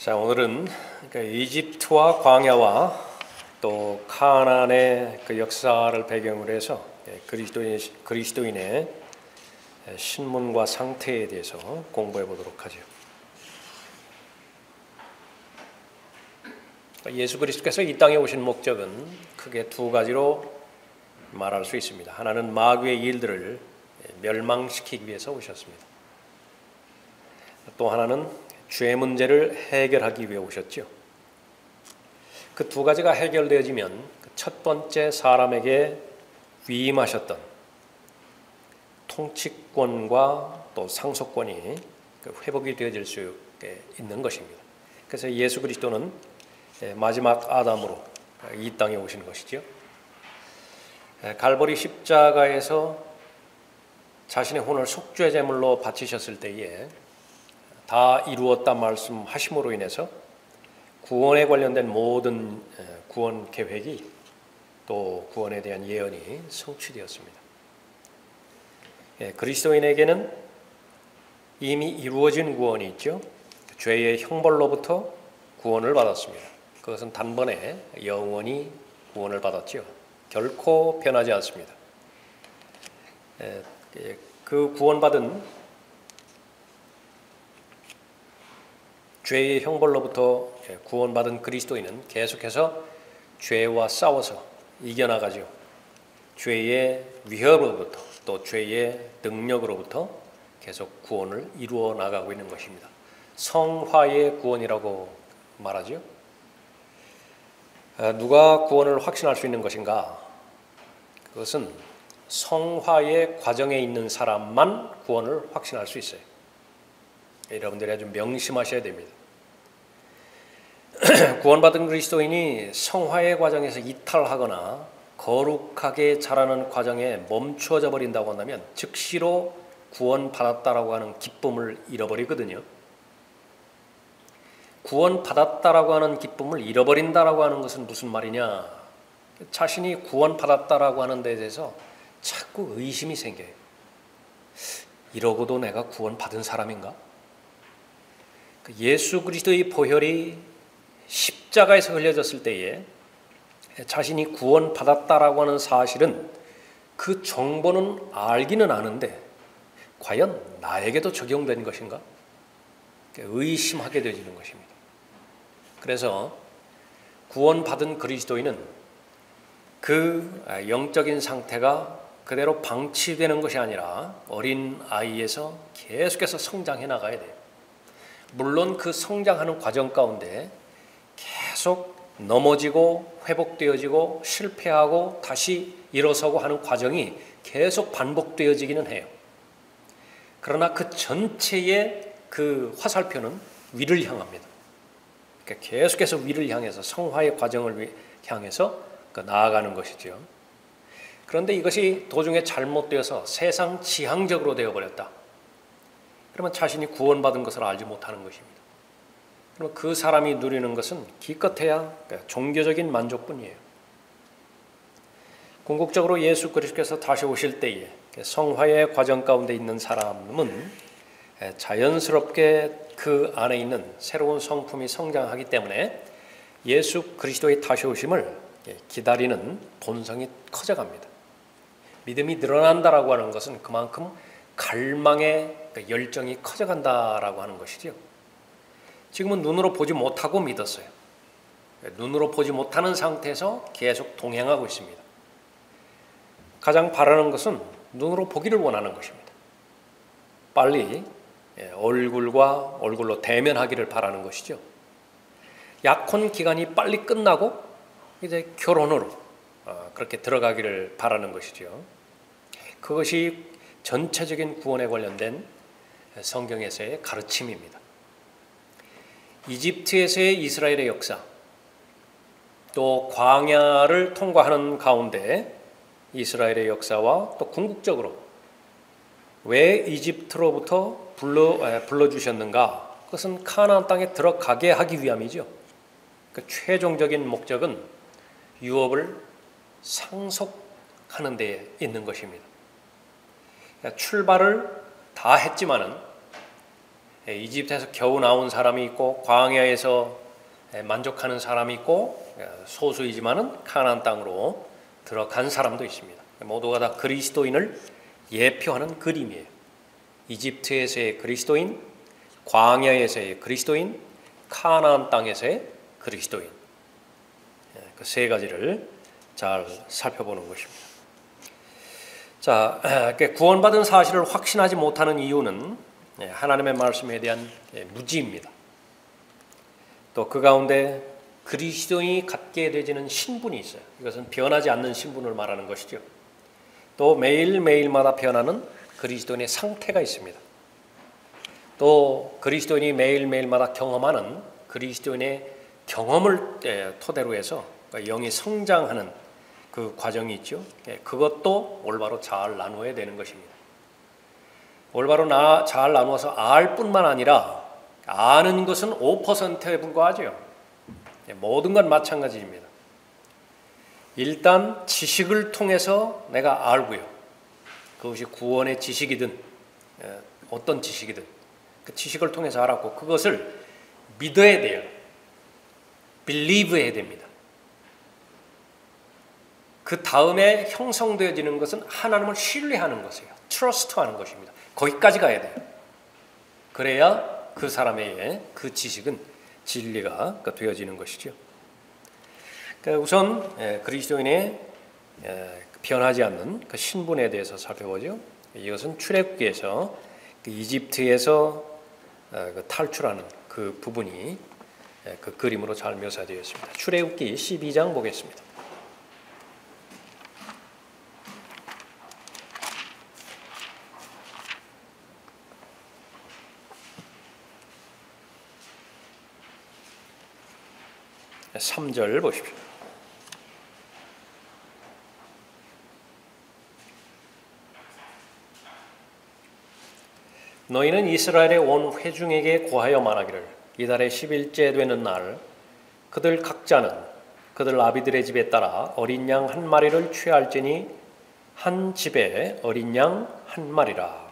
자, 오늘은 이집트와 광야와 또 카나안의 그 역사를 배경으로 해서 그리스도인의 신분과 상태에 대해서 공부해 보도록 하죠. 예수 그리스도께서 이 땅에 오신 목적은 크게 두 가지로 말할 수 있습니다. 하나는 마귀의 일들을 멸망시키기 위해서 오셨습니다. 또 하나는 죄 문제를 해결하기 위해 오셨죠. 그 두 가지가 해결되어지면 첫 번째 사람에게 위임하셨던 통치권과 또 상속권이 회복이 되어질 수 있는 것입니다. 그래서 예수 그리스도는 마지막 아담으로 이 땅에 오신 것이죠. 갈보리 십자가에서 자신의 혼을 속죄 제물로 바치셨을 때에 다 이루었다 말씀하심으로 인해서 구원에 관련된 모든 구원 계획이 또 구원에 대한 예언이 성취되었습니다. 그리스도인에게는 이미 이루어진 구원이 있죠. 죄의 형벌로부터 구원을 받았습니다. 그것은 단번에 영원히 구원을 받았죠. 결코 변하지 않습니다. 그 구원받은 죄의 형벌로부터 구원받은 그리스도인은 계속해서 죄와 싸워서 이겨나가죠. 죄의 위협으로부터 또 죄의 능력으로부터 계속 구원을 이루어 나가고 있는 것입니다. 성화의 구원이라고 말하죠. 누가 구원을 확신할 수 있는 것인가? 그것은 성화의 과정에 있는 사람만 구원을 확신할 수 있어요. 여러분들이 아주 명심하셔야 됩니다. 구원받은 그리스도인이 성화의 과정에서 이탈하거나 거룩하게 자라는 과정에 멈추어져 버린다고 한다면 즉시로 구원받았다라고 하는 기쁨을 잃어버리거든요. 구원받았다라고 하는 기쁨을 잃어버린다라고 하는 것은 무슨 말이냐? 자신이 구원받았다라고 하는 데에 대해서 자꾸 의심이 생겨요. 이러고도 내가 구원받은 사람인가? 예수 그리스도의 보혈이 십자가에서 흘려졌을 때에 자신이 구원받았다라고 하는 사실은 그 정보는 알기는 아는데 과연 나에게도 적용된 것인가? 의심하게 되어지는 것입니다. 그래서 구원받은 그리스도인은 그 영적인 상태가 그대로 방치되는 것이 아니라 어린 아이에서 계속해서 성장해 나가야 돼요. 물론 그 성장하는 과정 가운데 계속 넘어지고 회복되어지고 실패하고 다시 일어서고 하는 과정이 계속 반복되어지기는 해요. 그러나 그 전체의 그 화살표는 위를 향합니다. 그러니까 계속해서 위를 향해서 성화의 과정을 향해서 나아가는 것이죠. 그런데 이것이 도중에 잘못되어서 세상 지향적으로 되어버렸다. 그러면 자신이 구원받은 것을 알지 못하는 것입니다. 그러면 그 사람이 누리는 것은 기껏해야 종교적인 만족뿐이에요. 궁극적으로 예수 그리스도께서 다시 오실 때에 성화의 과정 가운데 있는 사람은 자연스럽게 그 안에 있는 새로운 성품이 성장하기 때문에 예수 그리스도의 다시 오심을 기다리는 본성이 커져갑니다. 믿음이 늘어난다라고 하는 것은 그만큼 갈망의 열정이 커져간다라고 하는 것이죠. 지금은 눈으로 보지 못하고 믿었어요. 눈으로 보지 못하는 상태에서 계속 동행하고 있습니다. 가장 바라는 것은 눈으로 보기를 원하는 것입니다. 빨리 얼굴과 얼굴로 대면하기를 바라는 것이죠. 약혼 기간이 빨리 끝나고 이제 결혼으로 그렇게 들어가기를 바라는 것이죠. 그것이 전체적인 구원에 관련된 성경에서의 가르침입니다. 이집트에서의 이스라엘의 역사, 또 광야를 통과하는 가운데 이스라엘의 역사와 또 궁극적으로 왜 이집트로부터 불러주셨는가? 그것은 카나안 땅에 들어가게 하기 위함이죠. 그 최종적인 목적은 유업을 상속하는 데 있는 것입니다. 출발을 다 했지만은 이집트에서 겨우 나온 사람이 있고 광야에서 만족하는 사람이 있고 소수이지만은 가나안 땅으로 들어간 사람도 있습니다. 모두가 다 그리스도인을 예표하는 그림이에요. 이집트에서의 그리스도인, 광야에서의 그리스도인, 가나안 땅에서의 그리스도인, 그 세 가지를 잘 살펴보는 것입니다. 자, 구원받은 사실을 확신하지 못하는 이유는 하나님의 말씀에 대한 무지입니다. 또 그 가운데 그리스도인이 갖게 되지는 신분이 있어요. 이것은 변하지 않는 신분을 말하는 것이죠. 또 매일매일마다 변하는 그리스도인의 상태가 있습니다. 또 그리스도인이 매일매일마다 경험하는 그리스도인의 경험을 토대로 해서 영이 성장하는 그 과정이 있죠. 그것도 올바로 잘 나누어야 되는 것입니다. 올바로 잘 나누어서 알 뿐만 아니라 아는 것은 5%에 불과하죠. 모든 건 마찬가지입니다. 일단 지식을 통해서 내가 알고요. 그것이 구원의 지식이든 어떤 지식이든 그 지식을 통해서 알았고 그것을 믿어야 돼요. believe해야 됩니다. 그 다음에 형성되어지는 것은 하나님을 신뢰하는 것이에요. trust하는 것입니다. 거기까지 가야 돼요. 그래야 그 사람의 그 지식은 진리가 되어지는 것이죠. 우선 그리스도인의 변하지 않는 그 신분에 대해서 살펴보죠. 이것은 출애굽기에서 이집트에서 탈출하는 그 부분이 그 그림으로 잘 묘사되어 있습니다. 출애굽기 12장 보겠습니다. 네, 3절 보십시오. 너희는 이스라엘의 온 회중에게 고하여 말하기를 이달의 10일째 되는 날 그들 각자는 그들 아비들의 집에 따라 어린 양 한 마리를 취할지니 한 집에 어린 양 한 마리라.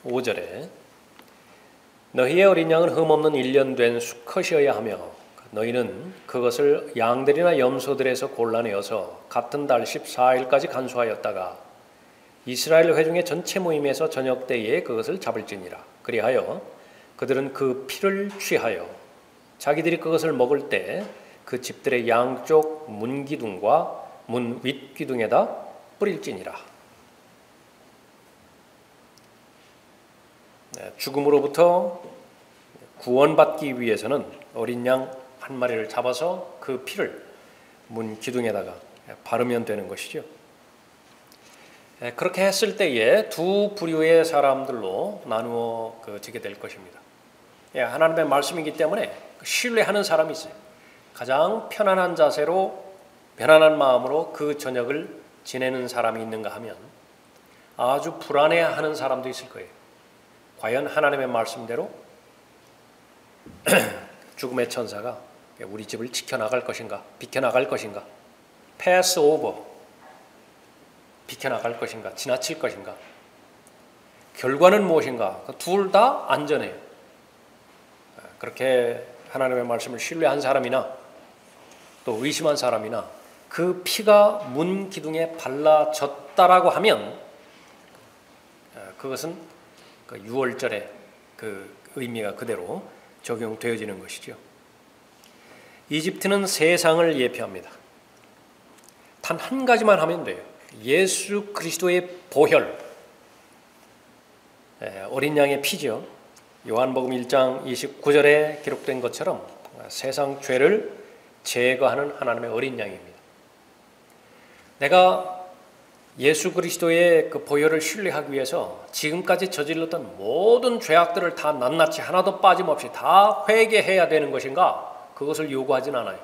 5절에 너희의 어린 양은 흠없는 1년 된 수컷이어야 하며 너희는 그것을 양들이나 염소들에서 골라내어서 같은 달 14일까지 간수하였다가 이스라엘 회중의 전체 모임에서 저녁 때에 그것을 잡을지니라. 그리하여 그들은 그 피를 취하여 자기들이 그것을 먹을 때 그 집들의 양쪽 문기둥과 문 윗기둥에다 뿌릴지니라. 죽음으로부터 구원받기 위해서는 어린 양 한 마리를 잡아서 그 피를 문 기둥에다가 바르면 되는 것이죠. 그렇게 했을 때에 두 부류의 사람들로 나누어지게 될 것입니다. 하나님의 말씀이기 때문에 신뢰하는 사람이 있어요. 가장 편안한 자세로 편안한 마음으로 그 저녁을 지내는 사람이 있는가 하면 아주 불안해하는 사람도 있을 거예요. 과연 하나님의 말씀대로 죽음의 천사가 우리 집을 지켜나갈 것인가, 비켜나갈 것인가, 패스 오버, 비켜나갈 것인가, 지나칠 것인가, 결과는 무엇인가, 둘 다 안전해요. 그렇게 하나님의 말씀을 신뢰한 사람이나 또 의심한 사람이나 그 피가 문 기둥에 발라졌다라고 하면 그것은 그 유월절의 그 의미가 그대로 적용되어지는 것이죠. 이집트는 세상을 예표합니다. 단 한 가지만 하면 돼요. 예수 그리스도의 보혈, 어린 양의 피죠. 요한복음 1장 29절에 기록된 것처럼 세상 죄를 제거하는 하나님의 어린 양입니다. 내가 예수 그리스도의 그 보혈을 신뢰하기 위해서 지금까지 저질렀던 모든 죄악들을 다 낱낱이 하나도 빠짐없이 다 회개해야 되는 것인가? 그것을 요구하진 않아요.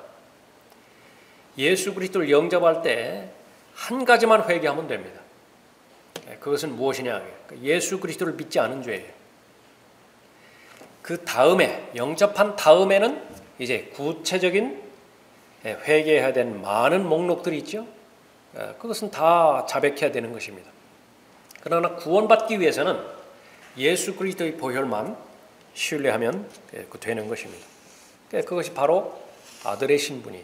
예수 그리스도를 영접할 때 한 가지만 회개하면 됩니다. 그것은 무엇이냐? 예수 그리스도를 믿지 않은 죄예요. 그 다음에 영접한 다음에는 이제 구체적인 회개해야 되는 많은 목록들이 있죠. 그것은 다 자백해야 되는 것입니다. 그러나 구원받기 위해서는 예수 그리스도의 보혈만 신뢰하면 되는 것입니다. 그것이 바로 아들의 신분이.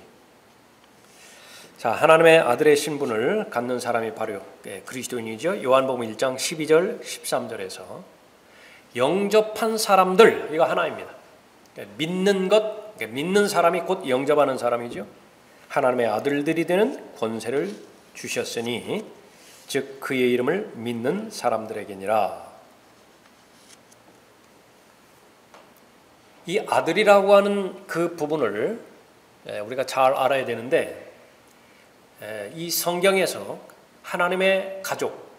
자, 하나님의 아들의 신분을 갖는 사람이 바로 그리스도인이죠. 요한복음 1장 12절 13절에서 영접한 사람들, 이거 하나입니다. 믿는 것, 믿는 사람이 곧 영접하는 사람이죠. 하나님의 아들들이 되는 권세를 주셨으니 즉 그의 이름을 믿는 사람들에게니라. 이 아들이라고 하는 그 부분을 우리가 잘 알아야 되는데, 이 성경에서 하나님의 가족,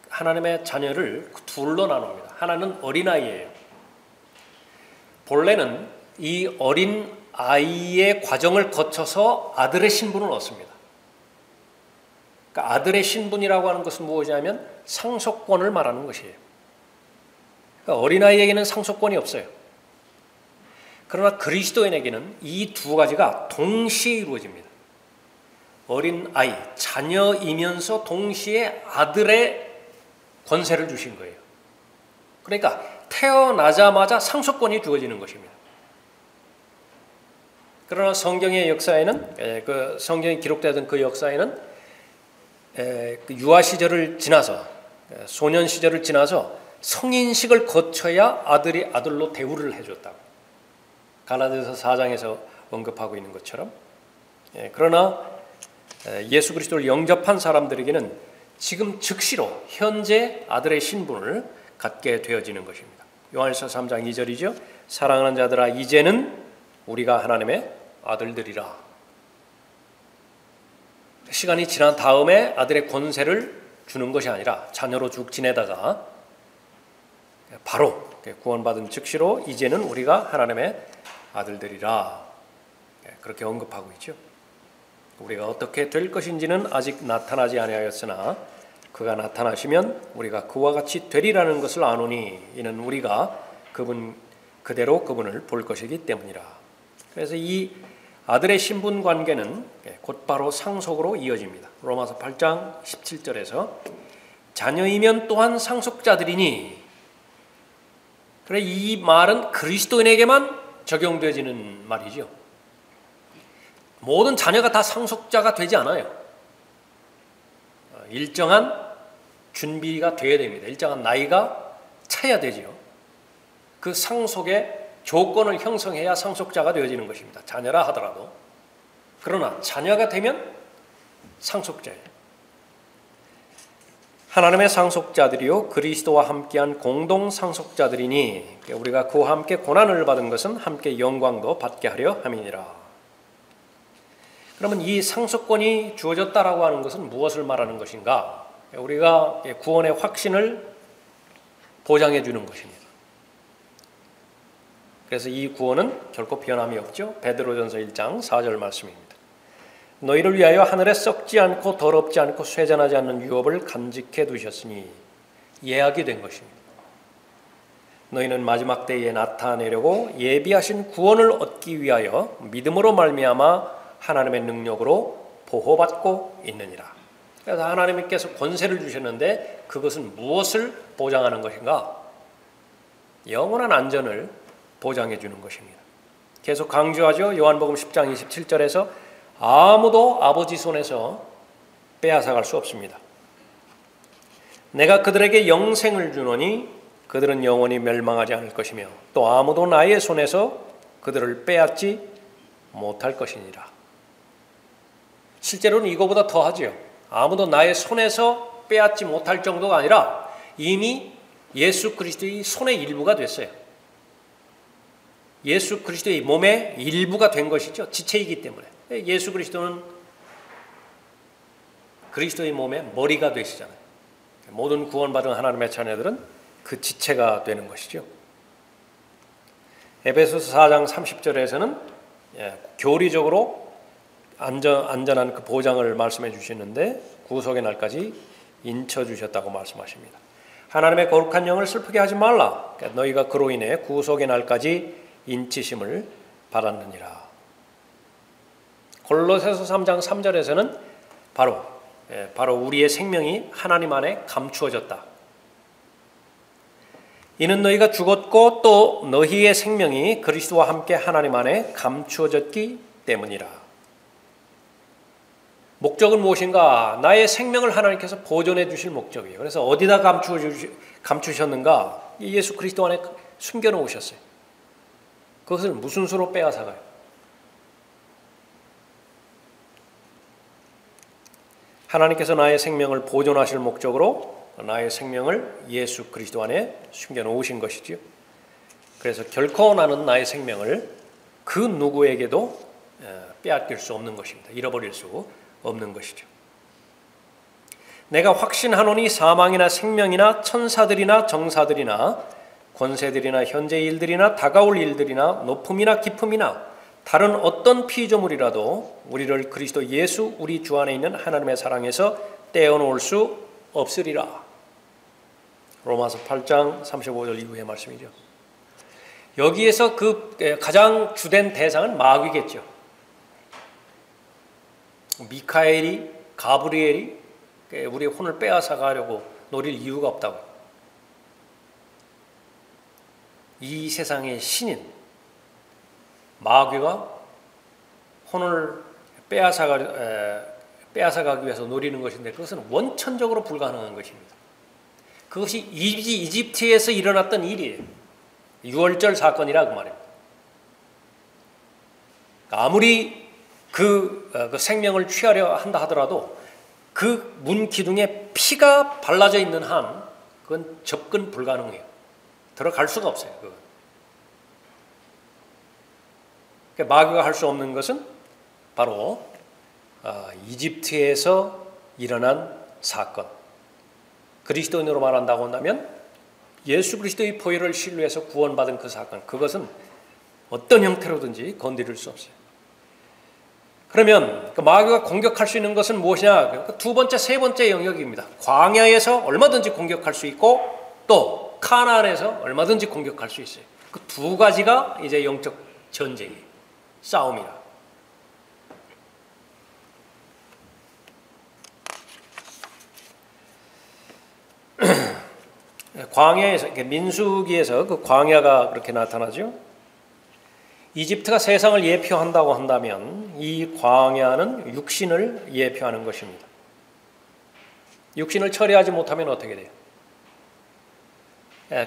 하나님의 자녀를 둘로 나눕니다. 하나는 어린아이예요. 본래는 이 어린 아이의 과정을 거쳐서 아들의 신분을 얻습니다. 그러니까 아들의 신분이라고 하는 것은 무엇이냐면 상속권을 말하는 것이에요. 그러니까 어린아이에게는 상속권이 없어요. 그러나 그리스도인에게는 이 두 가지가 동시에 이루어집니다. 어린아이, 자녀이면서 동시에 아들의 권세를 주신 거예요. 그러니까 태어나자마자 상속권이 주어지는 것입니다. 그러나 성경의 역사에는, 그 성경에 기록되던 그 역사에는 유아 시절을 지나서, 소년 시절을 지나서 성인식을 거쳐야 아들이 아들로 대우를 해줬다고 갈라디아서 4장에서 언급하고 있는 것처럼, 그러나 예수 그리스도를 영접한 사람들에게는 지금 즉시로 현재 아들의 신분을 갖게 되어지는 것입니다. 요한일서 3장 2절이죠. 사랑하는 자들아, 이제는 우리가 하나님의 아들들이라. 시간이 지난 다음에 아들의 권세를 주는 것이 아니라 자녀로 쭉 지내다가 바로 구원받은 즉시로 이제는 우리가 하나님의 아들들이라, 그렇게 언급하고 있죠. 우리가 어떻게 될 것인지는 아직 나타나지 아니하였으나 그가 나타나시면 우리가 그와 같이 되리라는 것을 아노니 이는 우리가 그대로 그분을 볼 것이기 때문이라. 그래서 이 아들의 신분 관계는 곧바로 상속으로 이어집니다. 로마서 8장 17절에서 자녀이면 또한 상속자들이니, 그래 이 말은 그리스도인에게만 적용되어지는 말이죠. 모든 자녀가 다 상속자가 되지 않아요. 일정한 준비가 되어야 됩니다. 일정한 나이가 차야 되지요. 그 상속의 조건을 형성해야 상속자가 되어지는 것입니다. 자녀라 하더라도. 그러나 자녀가 되면 상속자예요. 하나님의 상속자들이요 그리스도와 함께한 공동 상속자들이니 우리가 그와 함께 고난을 받은 것은 함께 영광도 받게 하려 함이니라. 그러면 이 상속권이 주어졌다라고 하는 것은 무엇을 말하는 것인가? 우리가 구원의 확신을 보장해 주는 것입니다. 그래서 이 구원은 결코 변함이 없죠. 베드로전서 1장 4절 말씀입니다. 너희를 위하여 하늘에 썩지 않고 더럽지 않고 쇠잔하지 않는 유업을 간직해 두셨으니, 예약이 된 것입니다. 너희는 마지막 때에 나타내려고 예비하신 구원을 얻기 위하여 믿음으로 말미암아 하나님의 능력으로 보호받고 있느니라. 그래서 하나님께서 권세를 주셨는데 그것은 무엇을 보장하는 것인가? 영원한 안전을 보장해 주는 것입니다. 계속 강조하죠. 요한복음 10장 27절에서 아무도 아버지 손에서 빼앗아갈 수 없습니다. 내가 그들에게 영생을 주노니 그들은 영원히 멸망하지 않을 것이며 또 아무도 나의 손에서 그들을 빼앗지 못할 것이니라. 실제로는 이거보다 더하지요. 아무도 나의 손에서 빼앗지 못할 정도가 아니라 이미 예수 그리스도의 손의 일부가 됐어요. 예수 그리스도의 몸의 일부가 된 것이죠. 지체이기 때문에. 예수 그리스도는 그리스도의 몸의 머리가 되시잖아요. 모든 구원받은 하나님의 자녀들은 그 지체가 되는 것이죠. 에베소서 4장 30절에서는 교리적으로 안전한 그 보장을 말씀해 주시는데 구속의 날까지 인쳐 주셨다고 말씀하십니다. 하나님의 거룩한 영을 슬프게 하지 말라. 너희가 그로 인해 구속의 날까지 인치심을 받았느니라. 골로새서 3장 3절에서는 바로 우리의 생명이 하나님 안에 감추어졌다. 이는 너희가 죽었고 또 너희의 생명이 그리스도와 함께 하나님 안에 감추어졌기 때문이라. 목적은 무엇인가? 나의 생명을 하나님께서 보존해 주실 목적이에요. 그래서 어디다 감추셨는가? 예수 그리스도 안에 숨겨놓으셨어요. 그것을 무슨 수로 빼앗아가요? 하나님께서 나의 생명을 보존하실 목적으로 나의 생명을 예수 그리스도 안에 숨겨놓으신 것이지요. 그래서 결코 나는 나의 생명을 그 누구에게도 빼앗길 수 없는 것입니다. 잃어버릴 수 없는 것이죠. 내가 확신하노니 사망이나 생명이나 천사들이나 정사들이나 권세들이나 현재 일들이나 다가올 일들이나 높음이나 깊음이나 다른 어떤 피조물이라도 우리를 그리스도 예수 우리 주 안에 있는 하나님의 사랑에서 떼어놓을 수 없으리라. 로마서 8장 35절 이후의 말씀이죠. 여기에서 그 가장 주된 대상은 마귀겠죠. 미카엘이, 가브리엘이 우리의 혼을 빼앗아 가려고 노릴 이유가 없다고. 이 세상의 신인 마귀가 혼을 빼앗아가기 위해서 노리는 것인데 그것은 원천적으로 불가능한 것입니다. 그것이 이집트에서 일어났던 일이에요. 6월절 사건이라 그 말입니다. 아무리 그 생명을 취하려 한다 하더라도 그 문 기둥에 피가 발라져 있는 한 그건 접근 불가능해요. 들어갈 수가 없어요. 그건. 그러니까 마귀가 할 수 없는 것은 바로 이집트에서 일어난 사건. 그리스도인으로 말한다고 한다면 예수 그리스도의 보혈을 신뢰해서 구원받은 그 사건, 그것은 어떤 형태로든지 건드릴 수 없어요. 그러면 그 마귀가 공격할 수 있는 것은 무엇이냐? 두 번째, 세 번째 영역입니다. 광야에서 얼마든지 공격할 수 있고 또 카나안에서 얼마든지 공격할 수 있어요. 그 두 가지가 이제 영적 전쟁이에요. 싸움이라. 광야에서, 민수기에서 그 광야가 그렇게 나타나죠. 이집트가 세상을 예표한다고 한다면 이 광야는 육신을 예표하는 것입니다. 육신을 처리하지 못하면 어떻게 돼요?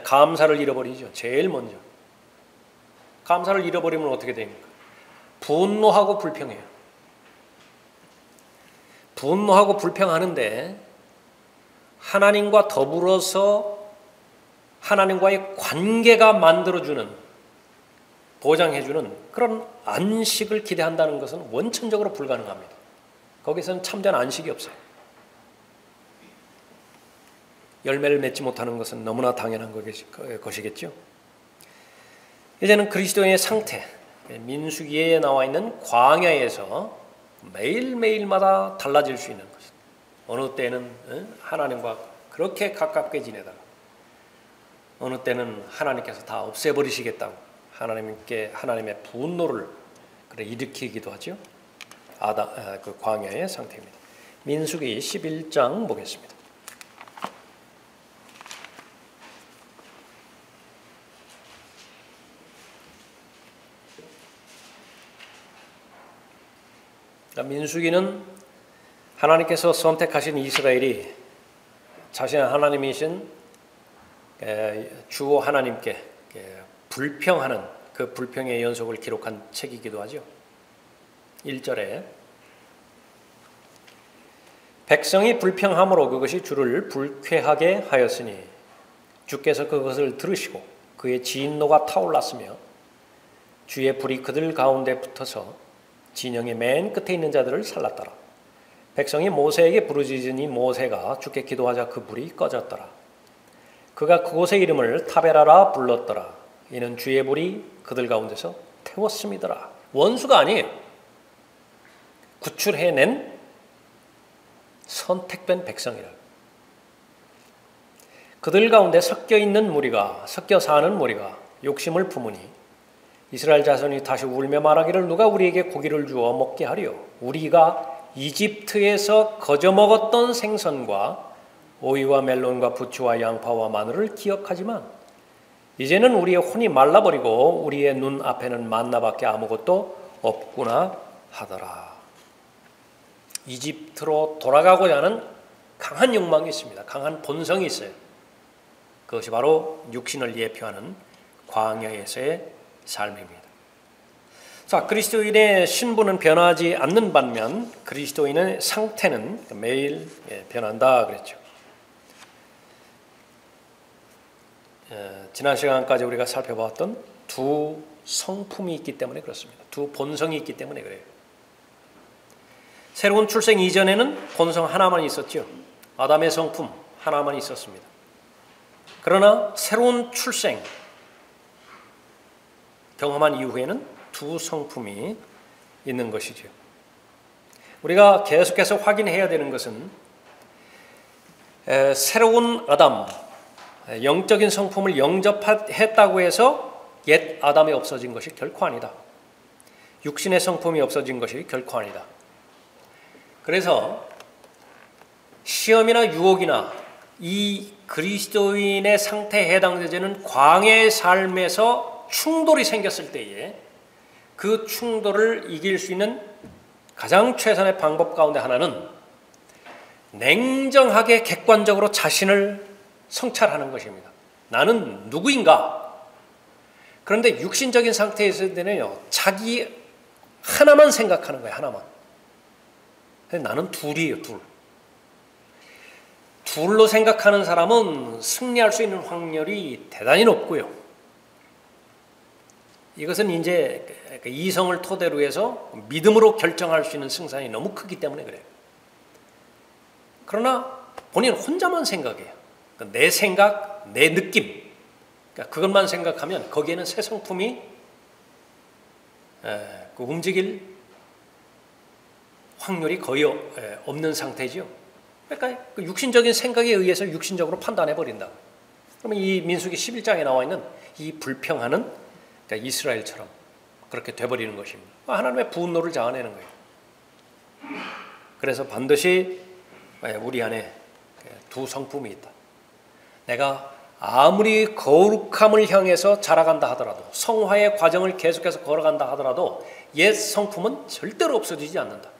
감사를 잃어버리죠. 제일 먼저. 감사를 잃어버리면 어떻게 됩니까? 분노하고 불평해요. 분노하고 불평하는데 하나님과 더불어서 하나님과의 관계가 만들어주는, 보장해주는 그런 안식을 기대한다는 것은 원천적으로 불가능합니다. 거기서는 참된 안식이 없어요. 열매를 맺지 못하는 것은 너무나 당연한 것이겠죠. 이제는 그리스도의 상태, 민수기에 나와 있는 광야에서 매일매일마다 달라질 수 있는 것은, 어느 때는 하나님과 그렇게 가깝게 지내다가 어느 때는 하나님께서 다 없애버리시겠다고 하나님의 분노를 일으키기도 하죠. 그 광야의 상태입니다. 민수기 11장 보겠습니다. 민수기는 하나님께서 선택하신 이스라엘이 자신의 하나님이신 주 하나님께 불평하는 그 불평의 연속을 기록한 책이기도 하죠. 1절에 백성이 불평함으로 그것이 주를 불쾌하게 하였으니 주께서 그것을 들으시고 그의 진노가 타올랐으며 주의 불이 그들 가운데 붙어서 진영의 맨 끝에 있는 자들을 살랐더라. 백성이 모세에게 부르짖으니 모세가 주께 기도하자 그 불이 꺼졌더라. 그가 그곳의 이름을 타베라라 불렀더라. 이는 주의 불이 그들 가운데서 태웠음이더라. 원수가 아니에요. 구출해낸 선택된 백성이라. 그들 가운데 섞여 사는 무리가 욕심을 품으니 이스라엘 자손이 다시 울며 말하기를 누가 우리에게 고기를 주어 먹게 하리요. 우리가 이집트에서 거저 먹었던 생선과 오이와 멜론과 부추와 양파와 마늘을 기억하지만 이제는 우리의 혼이 말라버리고 우리의 눈 앞에는 만나밖에 아무것도 없구나 하더라. 이집트로 돌아가고자 하는 강한 욕망이 있습니다. 강한 본성이 있어요. 그것이 바로 육신을 예표하는 광야에서의 삶입니다. 자, 그리스도인의 신분은 변하지 않는 반면 그리스도인의 상태는 매일 변한다 그랬죠. 지난 시간까지 우리가 살펴봤던 두 성품이 있기 때문에 그렇습니다. 두 본성이 있기 때문에 그래요. 새로운 출생 이전에는 본성 하나만 있었죠. 아담의 성품 하나만 있었습니다. 그러나 새로운 출생 경험한 이후에는 두 성품이 있는 것이죠. 우리가 계속해서 확인해야 되는 것은 새로운 아담, 영적인 성품을 영접했다고 해서 옛 아담이 없어진 것이 결코 아니다. 육신의 성품이 없어진 것이 결코 아니다. 그래서 시험이나 유혹이나 이 그리스도인의 상태에 해당되는 광야의 삶에서 충돌이 생겼을 때에 그 충돌을 이길 수 있는 가장 최선의 방법 가운데 하나는 냉정하게 객관적으로 자신을 성찰하는 것입니다. 나는 누구인가? 그런데 육신적인 상태에 있을 때는요, 자기 하나만 생각하는 거예요. 하나만. 나는 둘이에요. 둘로 생각하는 사람은 승리할 수 있는 확률이 대단히 높고요. 이것은 이제 이성을 토대로 해서 믿음으로 결정할 수 있는 승산이 너무 크기 때문에 그래요. 그러나 본인 혼자만 생각해요. 내 생각, 내 느낌, 그것만 생각하면 거기에는 새 성품이 움직일 확률이 거의 없는 상태죠. 그러니까 육신적인 생각에 의해서 육신적으로 판단해 버린다. 그러면 이 민수기 11장에 나와 있는 이 불평하는 그러니까 이스라엘처럼 그렇게 돼버리는 것입니다. 하나님의 분노를 자아내는 거예요. 그래서 반드시 우리 안에 두 성품이 있다. 내가 아무리 거룩함을 향해서 자라간다 하더라도, 성화의 과정을 계속해서 걸어간다 하더라도 옛 성품은 절대로 없어지지 않는다.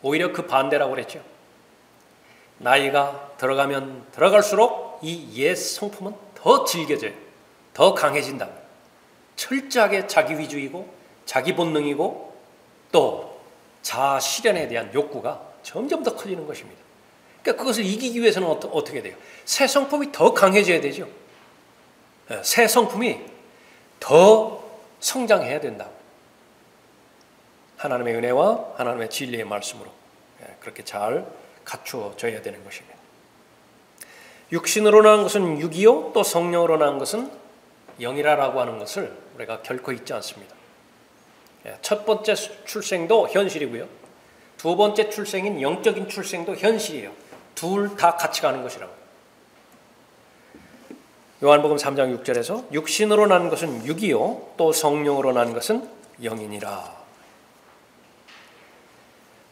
오히려 그 반대라고 그랬죠. 나이가 들어가면 들어갈수록 이 옛 성품은 더 질겨져요. 더 강해진다. 철저하게 자기 위주이고 자기 본능이고 또 자아 실현에 대한 욕구가 점점 더 커지는 것입니다. 그러니까 그것을 이기기 위해서는 어떻게 돼요? 새 성품이 더 강해져야 되죠. 새 성품이 더 성장해야 된다. 하나님의 은혜와 하나님의 진리의 말씀으로 그렇게 잘 갖추어져야 되는 것입니다. 육신으로 난 것은 육이요, 또 성령으로 난 것은 영이라고 하는 것을 우리가 결코 잊지 않습니다. 첫 번째 출생도 현실이고요. 두 번째 출생인 영적인 출생도 현실이에요. 둘 다 같이 가는 것이라고. 요한복음 3장 6절에서 육신으로 난 것은 육이요, 또 성령으로 난 것은 영이니라.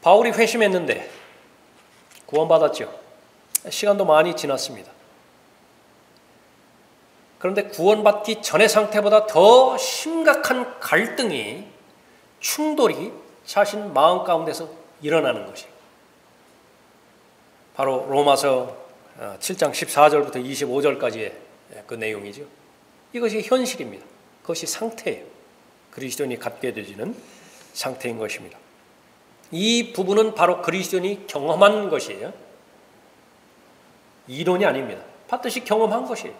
바울이 회심했는데 구원받았죠. 시간도 많이 지났습니다. 그런데 구원받기 전의 상태보다 더 심각한 갈등이, 충돌이 자신 마음 가운데서 일어나는 것이에요. 바로 로마서 7장 14절부터 25절까지의 그 내용이죠. 이것이 현실입니다. 그것이 상태예요. 그리스도인이 갖게 되지는 상태인 것입니다. 이 부분은 바로 그리스도인이 경험한 것이에요. 이론이 아닙니다. 반드시 경험한 것이에요.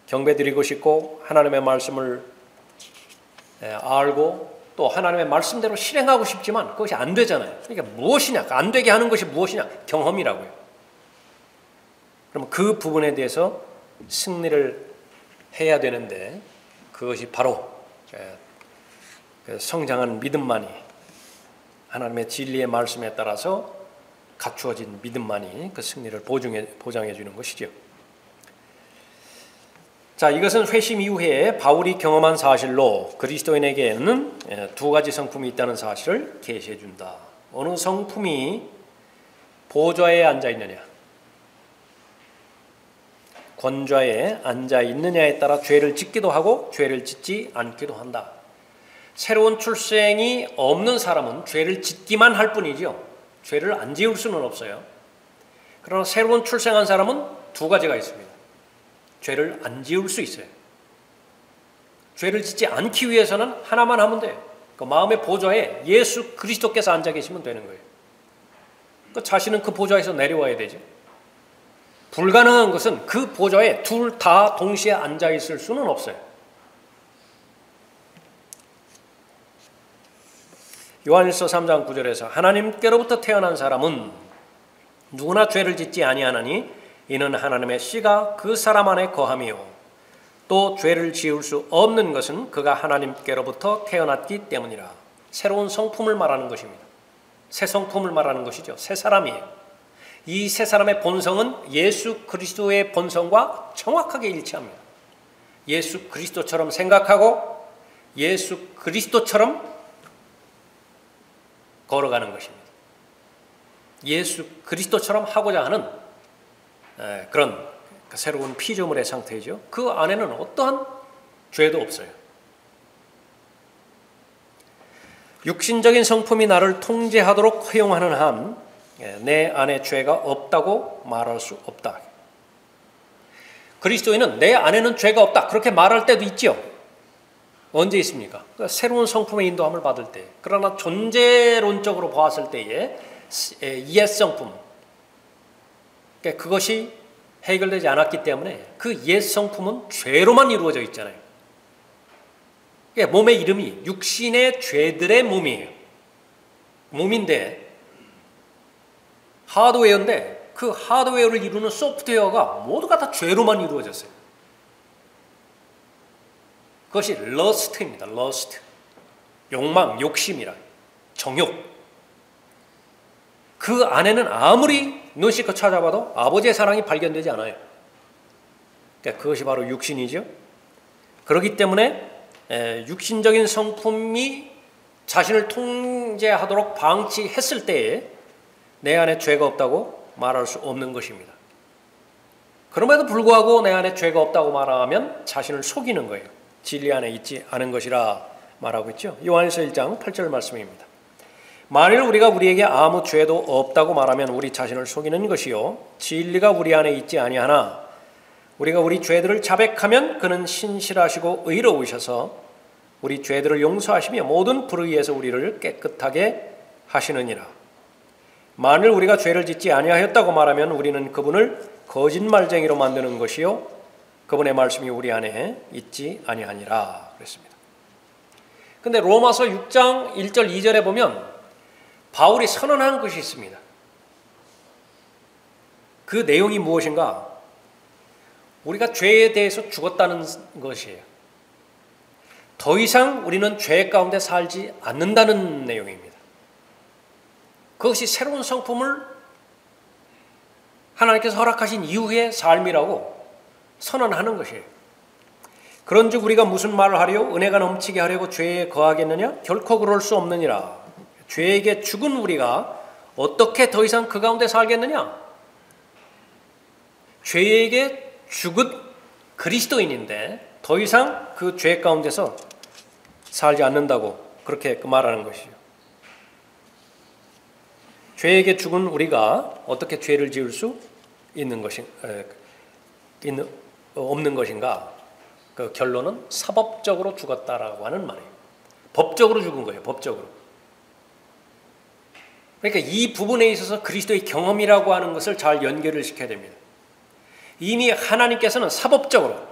경배드리고 싶고 하나님의 말씀을 알고 또 하나님의 말씀대로 실행하고 싶지만 그것이 안 되잖아요. 그러니까 무엇이냐? 안 되게 하는 것이 무엇이냐? 경험이라고요. 그러면 그 부분에 대해서 승리를 해야 되는데 그것이 바로 성장한 믿음만이, 하나님의 진리의 말씀에 따라서 갖추어진 믿음만이 그 승리를 보장해 주는 것이죠. 자, 이것은 회심 이후에 바울이 경험한 사실로 그리스도인에게는 두 가지 성품이 있다는 사실을 계시해 준다. 어느 성품이 보좌에 앉아 있느냐? 권좌에 앉아 있느냐에 따라 죄를 짓기도 하고 죄를 짓지 않기도 한다. 새로운 출생이 없는 사람은 죄를 짓기만 할 뿐이죠. 죄를 안 지을 수는 없어요. 그러나 새로운 출생한 사람은 두 가지가 있습니다. 죄를 안 지을 수 있어요. 죄를 짓지 않기 위해서는 하나만 하면 돼요. 그 마음의 보좌에 예수 그리스도께서 앉아 계시면 되는 거예요. 그 자신은 그 보좌에서 내려와야 되죠. 불가능한 것은 그 보좌에 둘 다 동시에 앉아 있을 수는 없어요. 요한일서 3장 9절에서 하나님께로부터 태어난 사람은 누구나 죄를 짓지 아니하나니 이는 하나님의 씨가 그 사람 안에 거함이요 또 죄를 지을 수 없는 것은 그가 하나님께로부터 태어났기 때문이라. 새로운 성품을 말하는 것입니다. 새 성품을 말하는 것이죠. 새 사람이에요. 이 새 사람의 본성은 예수 그리스도의 본성과 정확하게 일치합니다. 예수 그리스도처럼 생각하고 예수 그리스도처럼 걸어가는 것입니다. 예수 그리스도처럼 하고자 하는 그런 새로운 피조물의 상태이죠. 그 안에는 어떠한 죄도 없어요. 육신적인 성품이 나를 통제하도록 허용하는 한 내 안에 죄가 없다고 말할 수 없다. 그리스도인은 내 안에는 죄가 없다 그렇게 말할 때도 있죠. 언제 있습니까? 그러니까 새로운 성품의 인도함을 받을 때. 그러나 존재론적으로 보았을 때의 옛 성품, 그러니까 그것이 해결되지 않았기 때문에 그 옛 성품은 죄로만 이루어져 있잖아요. 그러니까 몸의 이름이 육신의 죄들의 몸이에요. 몸인데 하드웨어인데 그 하드웨어를 이루는 소프트웨어가 모두가 다 죄로만 이루어졌어요. 그것이 러스트입니다. 러스트. 욕망, 욕심이라. 정욕. 그 안에는 아무리 눈시껏 찾아봐도 아버지의 사랑이 발견되지 않아요. 그러니까 그것이 바로 육신이죠. 그렇기 때문에 육신적인 성품이 자신을 통제하도록 방치했을 때에 내 안에 죄가 없다고 말할 수 없는 것입니다. 그럼에도 불구하고 내 안에 죄가 없다고 말하면 자신을 속이는 거예요. 진리 안에 있지 않은 것이라 말하고 있죠. 요한일서 1장 8절 말씀입니다. 만일 우리가 우리에게 아무 죄도 없다고 말하면 우리 자신을 속이는 것이요 진리가 우리 안에 있지 아니하나 우리가 우리 죄들을 자백하면 그는 신실하시고 의로우셔서 우리 죄들을 용서하시며 모든 불의에서 우리를 깨끗하게 하시느니라. 만일 우리가 죄를 짓지 아니하였다고 말하면 우리는 그분을 거짓말쟁이로 만드는 것이요 그분의 말씀이 우리 안에 있지 아니하니라 그랬습니다. 근데 로마서 6장 1절 2절에 보면 바울이 선언한 것이 있습니다. 그 내용이 무엇인가? 우리가 죄에 대해서 죽었다는 것이에요. 더 이상 우리는 죄 가운데 살지 않는다는 내용입니다. 그것이 새로운 성품을 하나님께서 허락하신 이후의 삶이라고 선언하는 것이에요. 그런즉 우리가 무슨 말을 하려 은혜가 넘치게 하려고 죄에 거하겠느냐? 결코 그럴 수 없느니라. 죄에게 죽은 우리가 어떻게 더 이상 그 가운데 살겠느냐? 죄에게 죽은 그리스도인인데 더 이상 그 죄 가운데서 살지 않는다고 그렇게 말하는 것이죠. 죄에게 죽은 우리가 어떻게 죄를 지을 수 없는 것인가? 그 결론은 사법적으로 죽었다라고 하는 말이에요. 법적으로 죽은 거예요. 법적으로. 그러니까 이 부분에 있어서 그리스도의 경험이라고 하는 것을 잘 연결을 시켜야 됩니다. 이미 하나님께서는 사법적으로,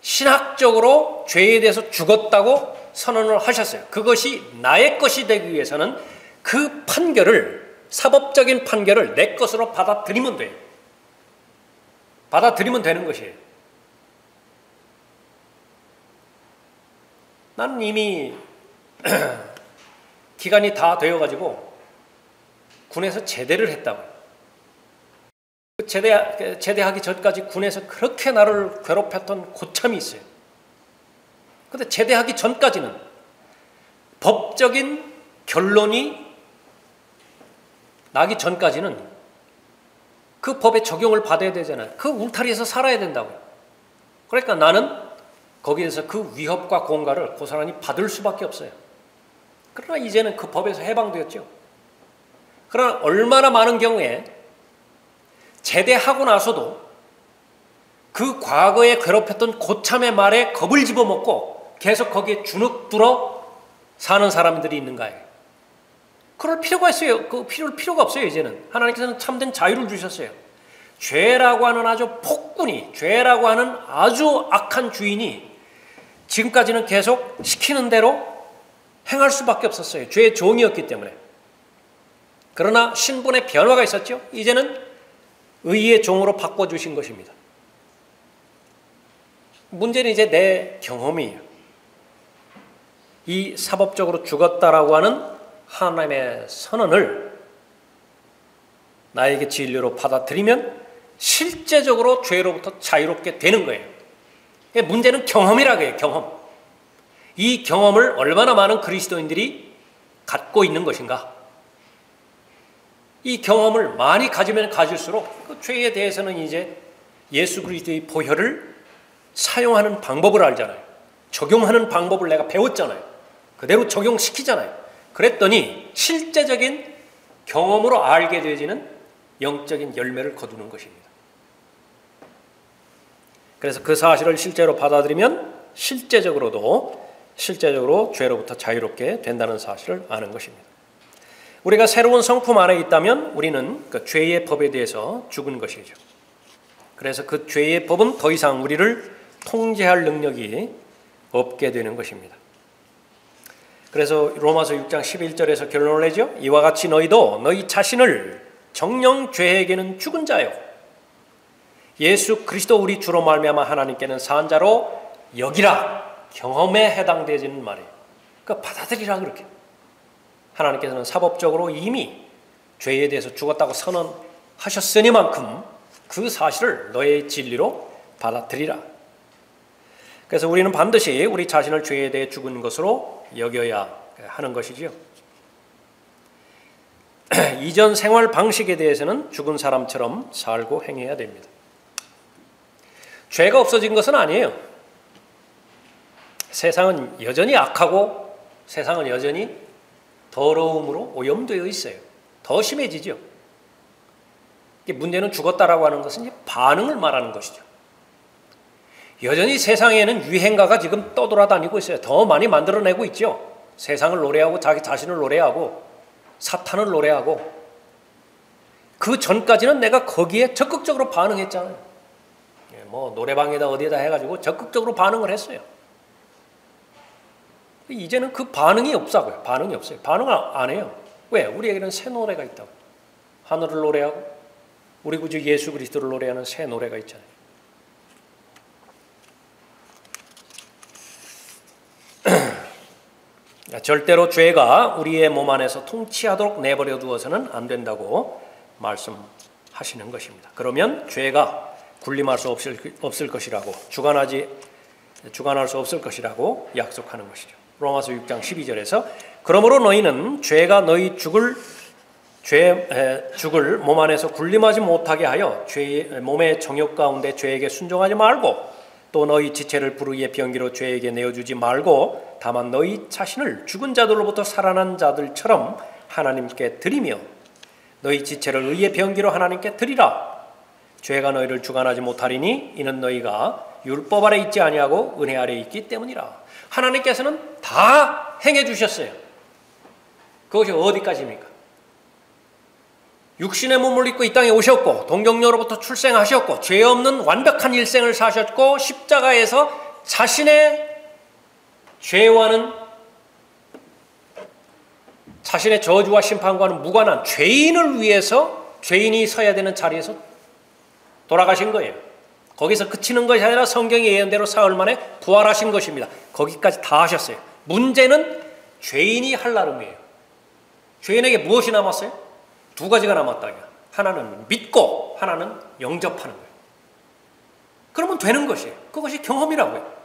신학적으로 죄에 대해서 죽었다고 선언을 하셨어요. 그것이 나의 것이 되기 위해서는 그 판결을, 사법적인 판결을 내 것으로 받아들이면 돼요. 받아들이면 되는 것이에요. 나는 이미 기간이 다 되어가지고 군에서 제대를 했다고. 제대하기 전까지 군에서 그렇게 나를 괴롭혔던 고참이 있어요. 그런데 제대하기 전까지는 법적인 결론이 나기 전까지는 그 법의 적용을 받아야 되잖아요. 그 울타리에서 살아야 된다고요. 그러니까 나는 거기에서 그 위협과 공갈을 고스란히 받을 수밖에 없어요. 그러나 이제는 그 법에서 해방되었죠. 그러나 얼마나 많은 경우에 제대하고 나서도 그 과거에 괴롭혔던 고참의 말에 겁을 집어먹고 계속 거기에 주눅들어 사는 사람들이 있는가요? 그럴 필요가 있어요. 필요가 없어요. 이제는 하나님께서는 참된 자유를 주셨어요. 죄라고 하는 아주 폭군이, 죄라고 하는 아주 악한 주인이 지금까지는 계속 시키는 대로 행할 수밖에 없었어요. 죄의 종이었기 때문에. 그러나 신분의 변화가 있었죠. 이제는 의의 종으로 바꿔주신 것입니다. 문제는 이제 내 경험이에요. 이 사법적으로 죽었다라고 하는 하나님의 선언을 나에게 진리로 받아들이면 실제적으로 죄로부터 자유롭게 되는 거예요. 문제는 경험이라고 해요. 경험. 이 경험을 얼마나 많은 그리스도인들이 갖고 있는 것인가. 이 경험을 많이 가지면 가질수록 그 죄에 대해서는 이제 예수 그리스도의 보혈을 사용하는 방법을 알잖아요. 적용하는 방법을 내가 배웠잖아요. 그대로 적용시키잖아요. 그랬더니 실제적인 경험으로 알게 되어지는 영적인 열매를 거두는 것입니다. 그래서 그 사실을 실제로 받아들이면 실제적으로 죄로부터 자유롭게 된다는 사실을 아는 것입니다. 우리가 새로운 성품 안에 있다면 우리는 그 죄의 법에 대해서 죽은 것이죠. 그래서 그 죄의 법은 더 이상 우리를 통제할 능력이 없게 되는 것입니다. 그래서 로마서 6장 11절에서 결론을 내죠. 이와 같이 너희도 너희 자신을 정녕 죄에게는 죽은 자요 예수 그리스도 우리 주로 말미암아 하나님께는 산 자로 여기라. 경험에 해당되지는 말이에요. 그러니까 받아들이라 그렇게. 하나님께서는 사법적으로 이미 죄에 대해서 죽었다고 선언하셨으니만큼 그 사실을 너의 진리로 받아들이라. 그래서 우리는 반드시 우리 자신을 죄에 대해 죽은 것으로 여겨야 하는 것이지요. 이전 생활 방식에 대해서는 죽은 사람처럼 살고 행해야 됩니다. 죄가 없어진 것은 아니에요. 세상은 여전히 악하고 세상은 여전히 더러움으로 오염되어 있어요. 더 심해지죠. 문제는 죽었다라고 하는 것은 이제 반응을 말하는 것이죠. 여전히 세상에는 유행가가 지금 떠돌아다니고 있어요. 더 많이 만들어내고 있죠. 세상을 노래하고 자기 자신을 노래하고 사탄을 노래하고. 그 전까지는 내가 거기에 적극적으로 반응했잖아요. 뭐 노래방에다 어디에다 해가지고 적극적으로 반응을 했어요. 이제는 그 반응이 없다고요. 반응이 없어요. 반응을 안 해요. 왜? 우리에게는 새 노래가 있다고. 하늘을 노래하고 우리 구주 예수 그리스도를 노래하는 새 노래가 있잖아요. 절대로 죄가 우리의 몸 안에서 통치하도록 내버려 두어서는 안 된다고 말씀하시는 것입니다. 그러면 죄가 군림할 수 없을 것이라고 주관할 수 없을 것이라고 약속하는 것이죠. 로마서 6장 12절에서 그러므로 너희는 죄가 너희 죽을 몸 안에서 군림하지 못하게 하여 몸의 정욕 가운데 죄에게 순종하지 말고 또 너희 지체를 불의의 병기로 죄에게 내어주지 말고 다만 너희 자신을 죽은 자들로부터 살아난 자들처럼 하나님께 드리며 너희 지체를 의의 병기로 하나님께 드리라. 죄가 너희를 주관하지 못하리니 이는 너희가 율법 아래 있지 아니하고 은혜 아래 있기 때문이라. 하나님께서는 다 행해 주셨어요. 그것이 어디까지입니까? 육신의 몸을 입고 이 땅에 오셨고 동정녀로부터 출생하셨고 죄 없는 완벽한 일생을 사셨고 십자가에서 자신의 죄와는 자신의 저주와 심판과는 무관한 죄인을 위해서 죄인이 서야 되는 자리에서 돌아가신 거예요. 거기서 그치는 것이 아니라 성경의 예언대로 사흘 만에 부활하신 것입니다. 거기까지 다 하셨어요. 문제는 죄인이 할 나름이에요. 죄인에게 무엇이 남았어요? 두 가지가 남았다. 하나는 믿고 하나는 영접하는 거예요. 그러면 되는 것이에요. 그것이 경험이라고요.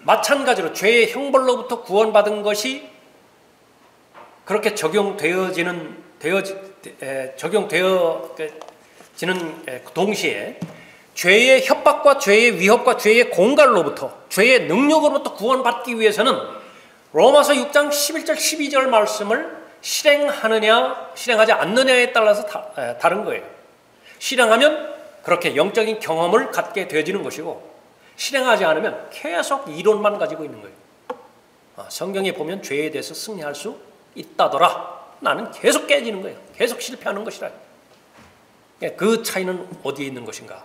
마찬가지로 죄의 형벌로부터 구원받은 것이 그렇게 적용되어 지는 동시에 죄의 협박과 죄의 위협과 죄의 공갈로부터, 죄의 능력으로부터 구원받기 위해서는 로마서 6장 11절 12절 말씀을 실행하느냐 실행하지 않느냐에 따라서 다른 거예요. 실행하면 그렇게 영적인 경험을 갖게 되어지는 것이고, 실행하지 않으면 계속 이론만 가지고 있는 거예요. 성경에 보면 죄에 대해서 승리할 수 있다더라. 나는 계속 깨지는 거예요. 계속 실패하는 것이라. 그 차이는 어디에 있는 것인가?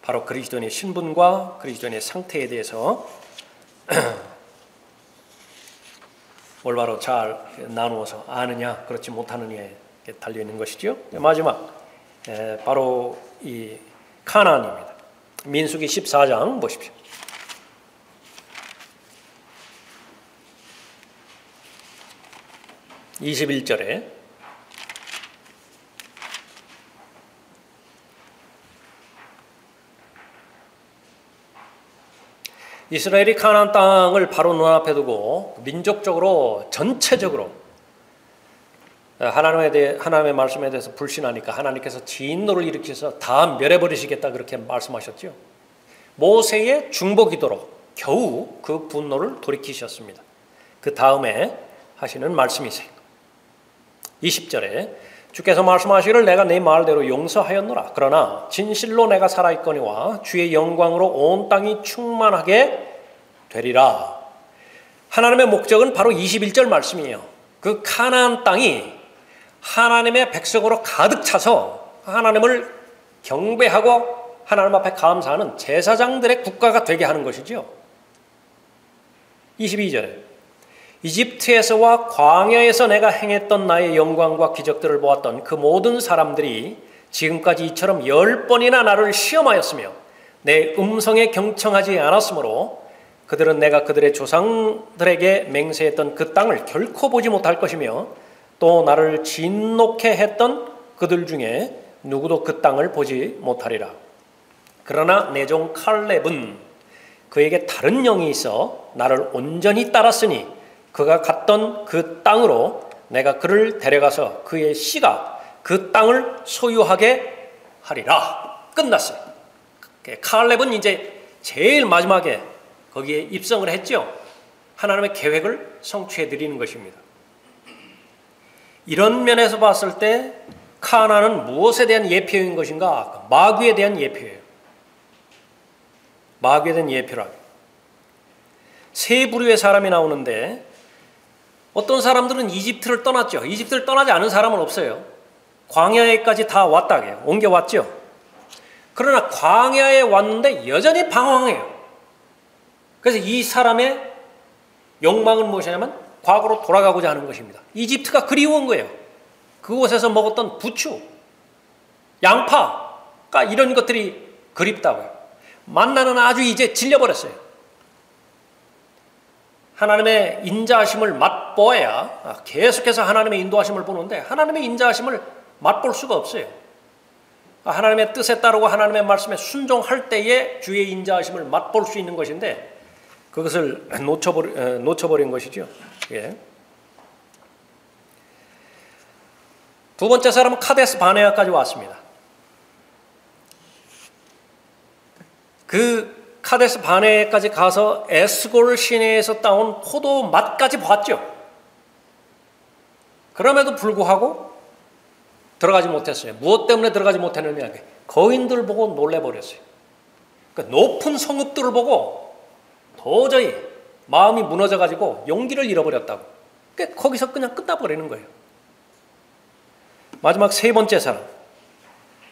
바로 그리스도인의 신분과 그리스도인의 상태에 대해서 올바로 잘 나누어서 아느냐 그렇지 못하느냐에 달려있는 것이죠. 마지막 바로 이 가나안입니다. 민수기 14장 보십시오. 21절에 이스라엘이 가나안 땅을 바로 눈앞에 두고 민족적으로 전체적으로 하나님의 말씀에 대해서 불신하니까 하나님께서 진노를 일으켜서 다 멸해버리시겠다 그렇게 말씀하셨죠. 모세의 중보기도로 겨우 그 분노를 돌이키셨습니다. 그 다음에 하시는 말씀이세요. 20절에 주께서 말씀하시기를 내가 네 말대로 용서하였노라. 그러나 진실로 내가 살아있거니와 주의 영광으로 온 땅이 충만하게 되리라. 하나님의 목적은 바로 21절 말씀이에요. 그 가나안 땅이 하나님의 백성으로 가득 차서 하나님을 경배하고 하나님 앞에 감사하는 제사장들의 국가가 되게 하는 것이죠. 22절에 이집트에서와 광야에서 내가 행했던 나의 영광과 기적들을 보았던 그 모든 사람들이 지금까지 이처럼 10번이나 나를 시험하였으며 내 음성에 경청하지 않았으므로 그들은 내가 그들의 조상들에게 맹세했던 그 땅을 결코 보지 못할 것이며 또 나를 진노케 했던 그들 중에 누구도 그 땅을 보지 못하리라. 그러나 내 종 칼렙은 그에게 다른 영이 있어 나를 온전히 따랐으니 그가 갔던 그 땅으로 내가 그를 데려가서 그의 씨가 그 땅을 소유하게 하리라. 끝났어요. 칼렙은 이제 제일 마지막에 거기에 입성을 했죠. 하나님의 계획을 성취해 드리는 것입니다. 이런 면에서 봤을 때 가나안은 무엇에 대한 예표인 것인가? 마귀에 대한 예표예요. 마귀에 대한 예표라. 세 부류의 사람이 나오는데 어떤 사람들은 이집트를 떠났죠. 이집트를 떠나지 않은 사람은 없어요. 광야에까지 다 왔다게요. 옮겨왔죠. 그러나 광야에 왔는데 여전히 방황해요. 그래서 이 사람의 욕망은 무엇이냐면 과거로 돌아가고자 하는 것입니다. 이집트가 그리운 거예요. 그곳에서 먹었던 부추, 양파가 이런 것들이 그립다고요. 만나는 아주 이제 질려버렸어요. 하나님의 인자하심을 맛보아야 계속해서 하나님의 인도하심을 보는데 하나님의 인자하심을 맛볼 수가 없어요. 하나님의 뜻에 따르고 하나님의 말씀에 순종할 때에 주의 인자하심을 맛볼 수 있는 것인데 그것을 놓쳐버린 것이죠. 예. 두 번째 사람은 카데스 바네아까지 왔습니다. 그 카데스 바네아까지 가서 에스골 시내에서 따온 포도 맛까지 봤죠. 그럼에도 불구하고 들어가지 못했어요. 무엇 때문에 들어가지 못했느냐? 거인들 보고 놀래버렸어요. 그러니까 높은 성읍들을 보고 도저히 마음이 무너져가지고 용기를 잃어버렸다고. 그러니까 거기서 그냥 끝나버리는 거예요. 마지막 세 번째 사람,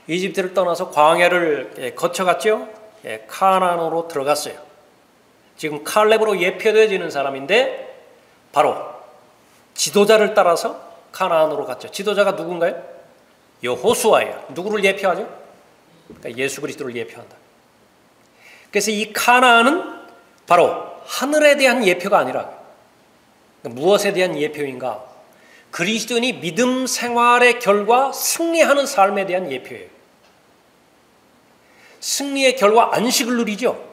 이집트를 떠나서 광야를 거쳐갔죠. 카나안으로 들어갔어요. 지금 칼렙으로 예표되어지는 사람인데 바로 지도자를 따라서 카나안으로 갔죠. 지도자가 누군가요? 여호수아예요. 누구를 예표하죠? 그러니까 예수 그리스도를 예표한다. 그래서 이 카나안은 바로 하늘에 대한 예표가 아니라 무엇에 대한 예표인가? 그리스도인이 믿음 생활의 결과 승리하는 삶에 대한 예표예요. 승리의 결과 안식을 누리죠.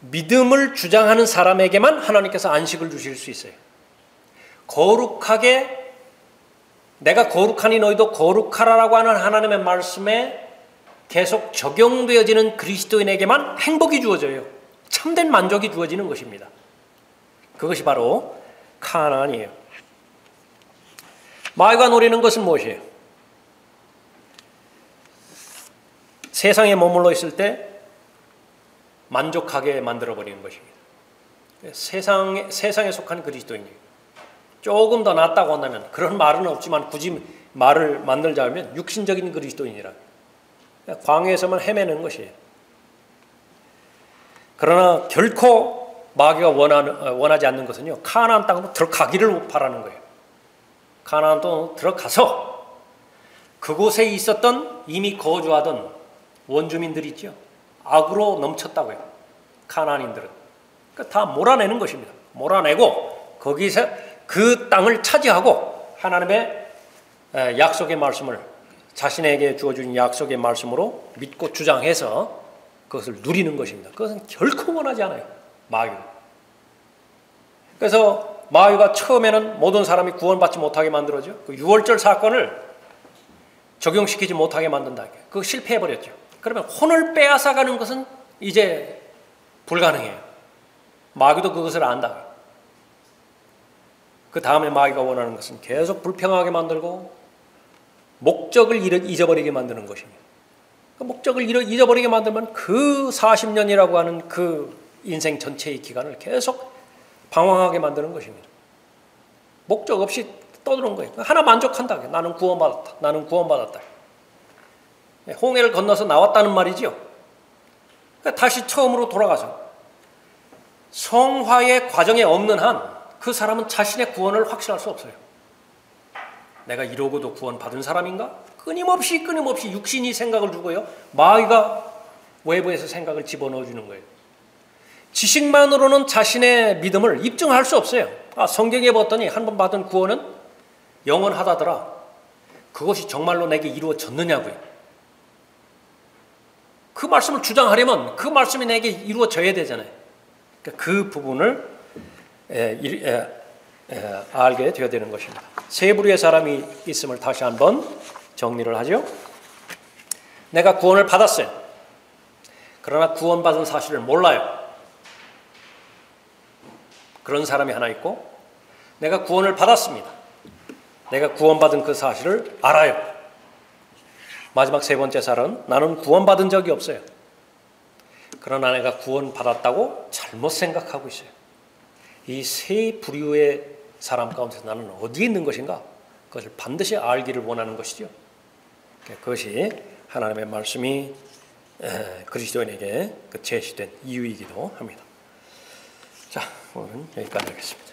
믿음을 주장하는 사람에게만 하나님께서 안식을 주실 수 있어요. 거룩하게 내가 거룩하니 너희도 거룩하라라고 하는 하나님의 말씀에 계속 적용되어지는 그리스도인에게만 행복이 주어져요. 참된 만족이 주어지는 것입니다. 그것이 바로 가나안이에요. 마귀가 노리는 것은 무엇이에요? 세상에 머물러 있을 때 만족하게 만들어버리는 것입니다. 세상에 속한 그리스도인이에요. 조금 더 낫다고 한다면, 그런 말은 없지만 굳이 말을 만들자면 육신적인 그리스도인이라, 광야에서만 헤매는 것이에요. 그러나 결코 마귀가 원하지 않는 것은요, 가나안 땅으로 들어가기를 바라는 거예요. 가나안 땅으로 들어가서 그곳에 있었던 이미 거주하던 원주민들이 있죠. 악으로 넘쳤다고요. 가나안인들은. 그러니까 다 몰아내는 것입니다. 몰아내고 거기서 그 땅을 차지하고 하나님의 약속의 말씀을, 자신에게 주어준 약속의 말씀으로 믿고 주장해서 그것을 누리는 것입니다. 그것은 결코 원하지 않아요, 마귀가. 그래서 마귀가 처음에는 모든 사람이 구원받지 못하게 만들어죠. 그 유월절 사건을 적용시키지 못하게 만든다. 그거 실패해버렸죠. 그러면 혼을 빼앗아가는 것은 이제 불가능해요. 마귀도 그것을 안다. 그 다음에 마귀가 원하는 것은 계속 불평하게 만들고 목적을 잊어버리게 만드는 것입니다. 그 목적을 잊어버리게 만들면 그 40년이라고 하는 그 인생 전체의 기간을 계속 방황하게 만드는 것입니다. 목적 없이 떠드는 거예요. 하나 만족한다. 나는 구원받았다. 나는 구원받았다. 홍해를 건너서 나왔다는 말이죠. 다시 처음으로 돌아가서 성화의 과정에 없는 한 그 사람은 자신의 구원을 확신할 수 없어요. 내가 이러고도 구원받은 사람인가? 끊임없이 육신이 생각을 주고요, 마귀가 외부에서 생각을 집어넣어 주는 거예요. 지식만으로는 자신의 믿음을 입증할 수 없어요. 성경에 봤더니 한 번 받은 구원은 영원하다더라. 그것이 정말로 내게 이루어졌느냐고요. 그 말씀을 주장하려면 그 말씀이 내게 이루어져야 되잖아요. 그러니까 그 부분을 알게 되어야 되는 것입니다. 세 부류의 사람이 있음을 다시 한번 정리를 하죠. 내가 구원을 받았어요. 그러나 구원받은 사실을 몰라요. 그런 사람이 하나 있고, 내가 구원을 받았습니다. 내가 구원받은 그 사실을 알아요. 마지막 세 번째 사람은 나는 구원받은 적이 없어요. 그러나 내가 구원받았다고 잘못 생각하고 있어요. 이 세 부류의 사람 가운데서 나는 어디에 있는 것인가? 그것을 반드시 알기를 원하는 것이죠. 그것이 하나님의 말씀이 그리스도인에게 제시된 이유이기도 합니다. 자, 오늘은 여기까지 하겠습니다.